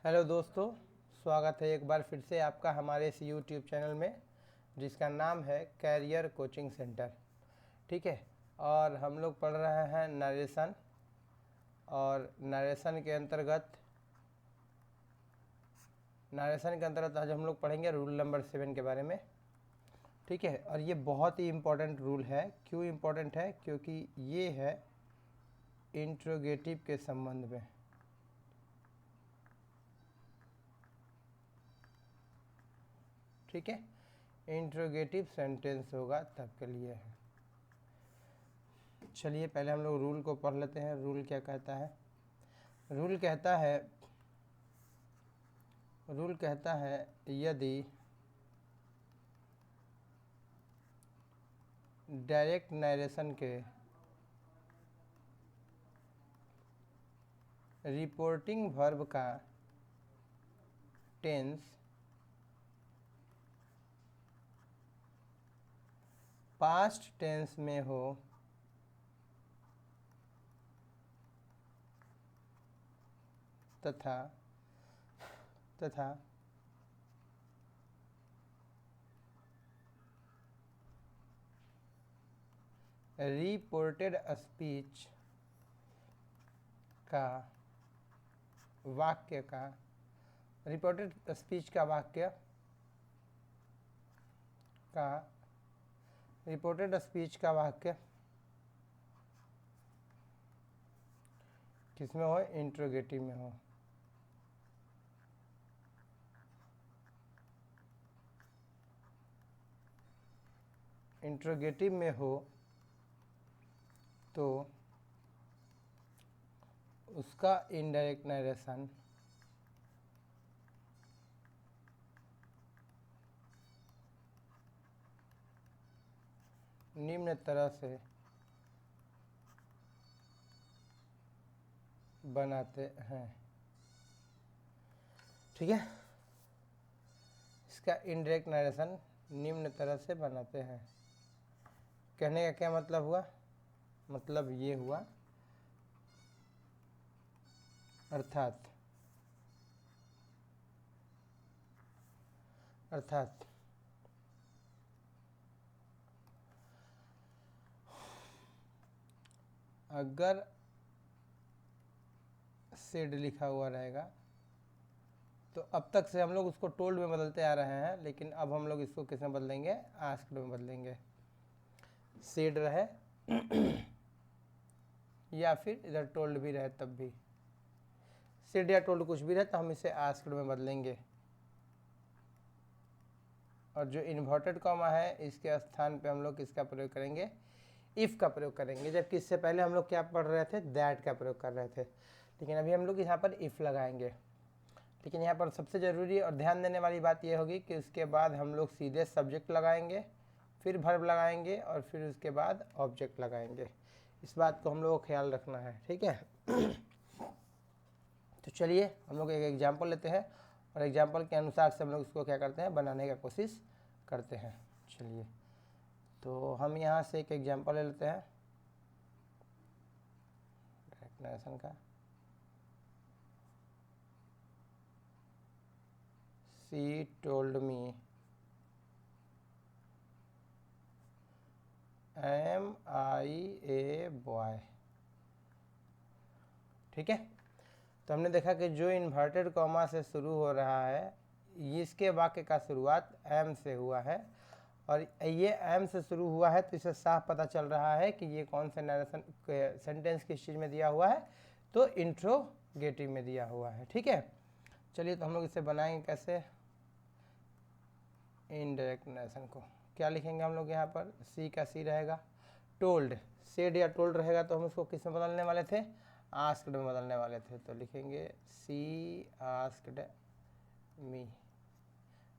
Hello दोस्तों, स्वागत है एक बार फिर से आपका हमारे इस यूट्यूब चैनल में जिसका नाम है कैरियर कोचिंग सेंटर। ठीक है, और हम लोग पढ़ रहे हैं नरेशन, और नरेशन के अंतर्गत आज हम लोग पढ़ेंगे रूल नंबर 7 के बारे में। ठीक है, और ये बहुत ही इम्पोर्टेंट रूल है। क्यों इम्पोर्टेंट है? क्योंकि ये है इंट्रोगेटिव के संबंध में। ठीक है, इंट्रोगेटिव सेंटेंस होगा तब के लिए है। चलिए पहले हम लोग रूल को पढ़ लेते हैं। रूल क्या कहता है? रूल कहता है यदि डायरेक्ट नरेशन के रिपोर्टिंग वर्ब का टेंस पास्ट टेंस में हो तथा रिपोर्टेड स्पीच का वाक्य किसमें हो? इंट्रोगेटिव में हो। इंट्रोगेटिव में हो तो उसका इनडायरेक्ट नरेशन निम्न तरह से बनाते हैं। ठीक है, इसका इनडायरेक्ट नरेशन निम्न तरह से बनाते हैं। कहने का क्या मतलब हुआ? मतलब ये हुआ, अर्थात अगर सेड लिखा हुआ रहेगा तो अब तक से हम लोग उसको टोल्ड में बदलते आ रहे हैं, लेकिन अब हम लोग इसको किस में बदलेंगे? आस्क्ड में बदलेंगे। सेड रहे या फिर इधर टोल्ड भी रहे, तब भी सेड या टोल्ड कुछ भी रहे तो हम इसे आस्क्ड में बदलेंगे। और जो इन्वर्टेड कॉमा है इसके स्थान पे हम लोग किसका प्रयोग करेंगे? इफ़ का प्रयोग करेंगे। जबकि इससे पहले हम लोग क्या पढ़ रहे थे? दैट का प्रयोग कर रहे थे, लेकिन अभी हम लोग यहाँ पर इफ़ लगाएंगे। लेकिन यहाँ पर सबसे ज़रूरी और ध्यान देने वाली बात यह होगी कि उसके बाद हम लोग सीधे सब्जेक्ट लगाएंगे, फिर वर्ब लगाएंगे और फिर उसके बाद ऑब्जेक्ट लगाएंगे। इस बात को हम लोग को ख्याल रखना है। ठीक है तो चलिए हम लोग एक एग्जाम्पल लेते हैं और एग्जाम्पल के अनुसार से हम लोग इसको क्या करते हैं? बनाने का कोशिश करते हैं। चलिए तो हम यहाँ से एक एग्जाम्पल ले लेते हैं डायरेक्ट नरेशन का। She told me am I a boy। ठीक है, तो हमने देखा कि जो इन्वर्टेड कॉमा से शुरू हो रहा है इसके वाक्य का शुरुआत एम से हुआ है, और ये एम से शुरू हुआ है तो इससे साफ पता चल रहा है कि ये कौन से नरेशन सेंटेंस किस चीज़ में दिया हुआ है? तो इंट्रोगेटिव में दिया हुआ है। ठीक है, चलिए तो हम लोग इसे बनाएंगे कैसे? इनडायरेक्ट नरेशन को क्या लिखेंगे हम लोग? यहाँ पर सी का सी रहेगा, टोल्ड सेड या टोल्ड रहेगा तो हम उसको किस में बदलने वाले थे? आस्क्ड में बदलने वाले थे। तो लिखेंगे सी आस्क्ड मी।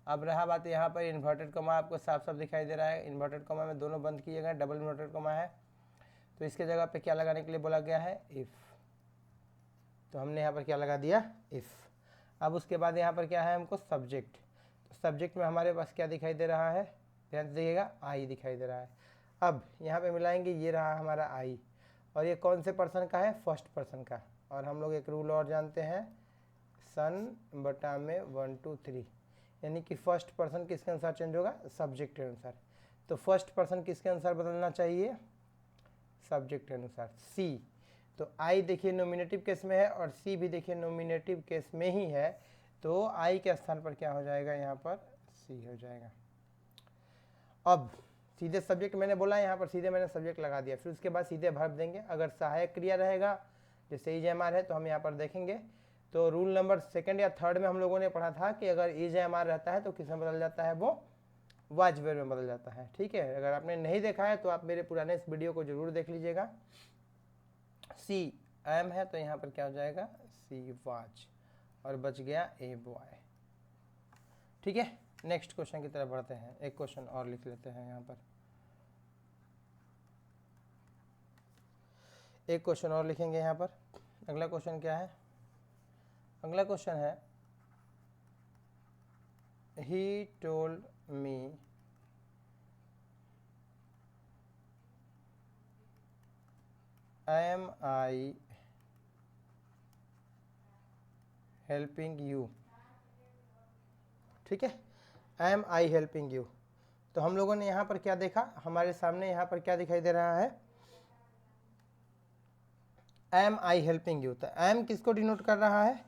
अब रहा बात यहाँ पर इन्वर्टेड कॉमा, आपको साफ साफ दिखाई दे रहा है। इन्वर्टेड कॉमा में दोनों बंद किए गए, डबल इन्वर्टेड कॉमा है, तो इसके जगह पे क्या लगाने के लिए बोला गया है? इफ़। तो हमने यहाँ पर क्या लगा दिया? इफ़। अब उसके बाद यहाँ पर क्या है? हमको सब्जेक्ट। तो सब्जेक्ट में हमारे पास क्या दिखाई दे रहा है? ध्यान से देखिएगा, आई दिखाई दे रहा है। अब यहाँ पे मिलाएंगे, ये रहा हमारा आई, और ये कौन से पर्सन का है? फर्स्ट पर्सन का। और हम लोग एक रूल और जानते हैं, सन बटा में 1 2 3, यानी कि फर्स्ट पर्सन किसके अनुसार चेंज होगा, सब्जेक्ट के अनुसार। तो फर्स्ट पर्सन किसके अनुसार बदलना चाहिए, सब्जेक्ट के अनुसार, सी। तो आई देखिए नोमिनेटिव केस में है और सी भी देखिए नोमिनेटिव केस में ही है, तो आई के स्थान पर क्या हो जाएगा, यहाँ पर सी हो जाएगा। अब सीधे सब्जेक्ट मैंने बोला, यहाँ पर सीधे मैंने सब्जेक्ट लगा दिया, फिर उसके बाद सीधे वर्ब देंगे। अगर सहायक क्रिया रहेगा जैसे इज एम आर है तो हम यहाँ पर देखेंगे। तो रूल नंबर 2 या 3 में हम लोगों ने पढ़ा था कि अगर इज एम आर रहता है तो किस में बदल जाता है, वो वाज वर्ब में बदल जाता है। ठीक है, अगर आपने नहीं देखा है तो आप मेरे पुराने इस वीडियो को जरूर देख लीजिएगा। सी एम है तो यहाँ पर क्या हो जाएगा, सी वाज, और बच गया ए बॉय। ठीक है, नेक्स्ट क्वेश्चन की तरफ बढ़ते हैं। एक क्वेश्चन और लिख लेते हैं यहाँ पर, एक क्वेश्चन और लिखेंगे यहाँ पर। अगला क्वेश्चन क्या है, अगला क्वेश्चन है he told me am I helping you। ठीक है, am I helping you। तो हम लोगों ने यहाँ पर क्या देखा, हमारे सामने यहाँ पर क्या दिखाई दे रहा है, am I helping you। तो am किसको डिनोट कर रहा है,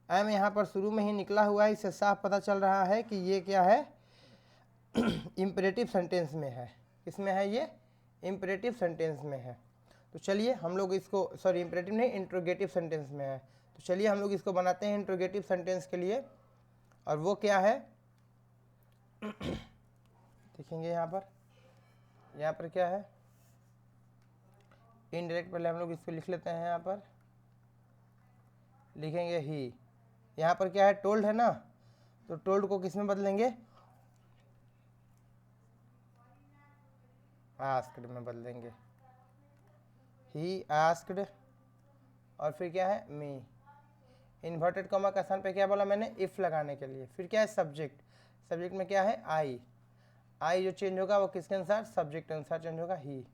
am यहाँ पर शुरू में ही निकला हुआ है, इससे साफ पता चल रहा है कि ये क्या है, इम्परेटिव सेंटेंस में है। किसमें है ये, इम्परेटिव सेंटेंस में है। तो चलिए हम लोग इसको, सॉरी इम्परेटिव नहीं, इंट्रोगेटिव सेंटेंस में है। तो चलिए हम लोग इसको बनाते हैं इंट्रोगेटिव सेंटेंस के लिए, और वो क्या है देखेंगे यहाँ पर क्या है, इनडायरेक्ट पहले हम लोग इसको लिख लेते हैं। यहाँ पर लिखेंगे ही, यहाँ पर क्या है, टोल्ड है ना, तो टोल्ड को किस में बदलेंगे, आस्क्ड में बदलेंगे। ही आस्क्ड, और फिर क्या है, मी। इन्वर्टेड कॉमा का स्थान पे क्या बोला मैंने, इफ लगाने के लिए। फिर क्या है, सब्जेक्ट, सब्जेक्ट में क्या है, आई। आई जो चेंज होगा वो किसके अनुसार, सब्जेक्ट अनुसार चेंज होगा, ही।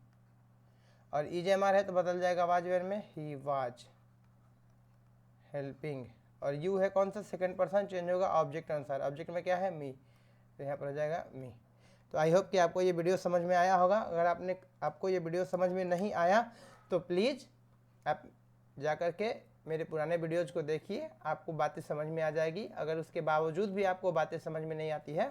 और इज एम आर है तो बदल जाएगा वाज वेयर में, ही वाज हेल्पिंग। और यू है कौन सा, सेकंड पर्सन, चेंज होगा ऑब्जेक्ट अनुसार। ऑब्जेक्ट में क्या है, मी, तो यहाँ पर हो जाएगा मी। तो आई होप कि आपको ये वीडियो समझ में आया होगा। अगर आपको ये वीडियो समझ में नहीं आया तो प्लीज़ आप जा कर के मेरे पुराने वीडियोज़ को देखिए, आपको बातें समझ में आ जाएगी। अगर उसके बावजूद भी आपको बातें समझ में नहीं आती है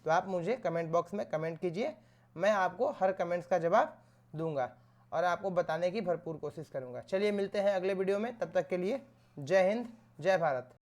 तो आप मुझे कमेंट बॉक्स में कमेंट कीजिए, मैं आपको हर कमेंट्स का जवाब दूंगा और आपको बताने की भरपूर कोशिश करूंगा। चलिए मिलते हैं अगले वीडियो में, तब तक के लिए जय हिंद, जय भारत।